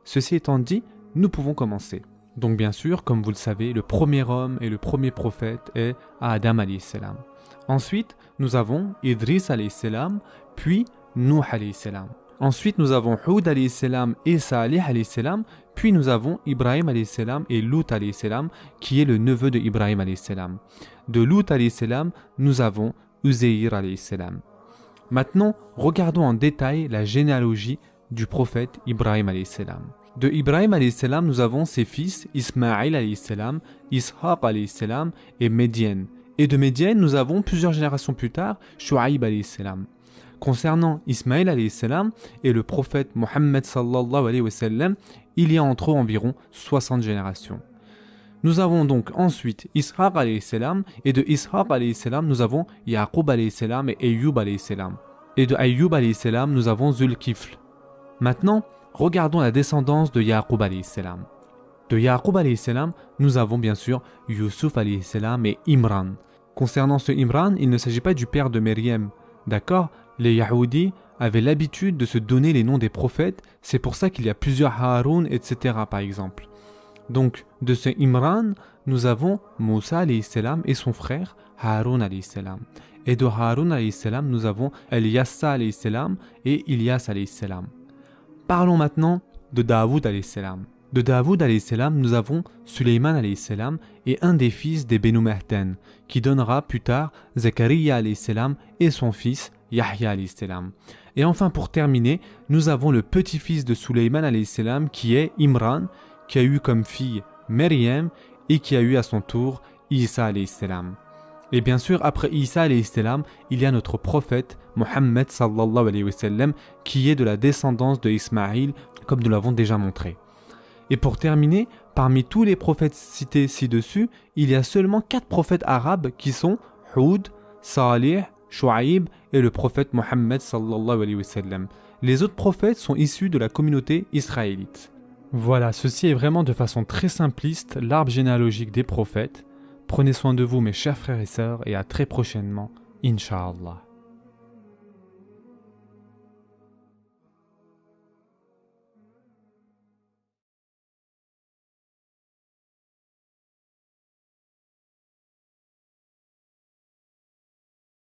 Ceci étant dit, nous pouvons commencer. Donc bien sûr, comme vous le savez, le premier homme et le premier prophète est Adam alayhi salam. Ensuite, nous avons Idris alayhi salam, puis Nuh alayhi salam. Ensuite, nous avons Houd alayhi salam et Salih alayhi salam, puis nous avons Ibrahim alayhi salam et Lut alayhi salam, qui est le neveu de Ibrahim alayhi salam. De Lut alayhi salam, nous avons Uzayr alayhi salam. Maintenant, regardons en détail la généalogie du prophète Ibrahim alayhi salam. De Ibrahim alayhi salam, nous avons ses fils Ismaïl alayhi salam, Ishaq alayhi salam et Médian. Et de Médian, nous avons plusieurs générations plus tard, Shu'aib alayhi salam. Concernant Ismaïl alayhi salam et le prophète Mohammed sallallahu alayhi wa sallam, il y a entre eux environ 60 générations. Nous avons donc ensuite Ishaq alayhi salam, et de Ishaq alayhi salam, nous avons Yaqub alayhi salam et Ayyub alayhi salam. Et de Ayyub alayhi salam, nous avons Zulkifl. Maintenant, regardons la descendance de Yaqub alayhi salam. De Yaqub alayhi salam, nous avons bien sûr Yusuf alayhi salam et Imran. Concernant ce Imran, il ne s'agit pas du père de Myriam. D'accord? Les Yahoudis avaient l'habitude de se donner les noms des prophètes, c'est pour ça qu'il y a plusieurs Haroun, etc. par exemple. Donc, de ce Imran, nous avons Moussa alayhi salam et son frère Haroun alayhi salam. Et de Haroun alayhi salam, nous avons Eliassa alayhi salam et Ilyas alayhi salam. Parlons maintenant de Daoud alayhi salam. De Daoud alayhi salam, nous avons Sulayman alayhi salam et un des fils des Benu Mahdan, qui donnera plus tard Zakaria alayhi salam et son fils Yahya alayhi salam. Et enfin pour terminer, nous avons le petit-fils de Sulayman alayhi salam qui est Imran, qui a eu comme fille Maryam et qui a eu à son tour Isa alayhi salam. Et bien sûr, après Isa alayhi salam, il y a notre prophète Mohammed sallallahu alayhi wa sallam qui est de la descendance de Ismaïl, comme nous l'avons déjà montré. Et pour terminer, parmi tous les prophètes cités ci-dessus, il y a seulement 4 prophètes arabes qui sont Houd, Salih, Shu'aib et le prophète Mohammed sallallahu alayhi wa sallam. Les autres prophètes sont issus de la communauté israélite. Voilà, ceci est vraiment de façon très simpliste l'arbre généalogique des prophètes. Prenez soin de vous mes chers frères et sœurs et à très prochainement, Inch'Allah.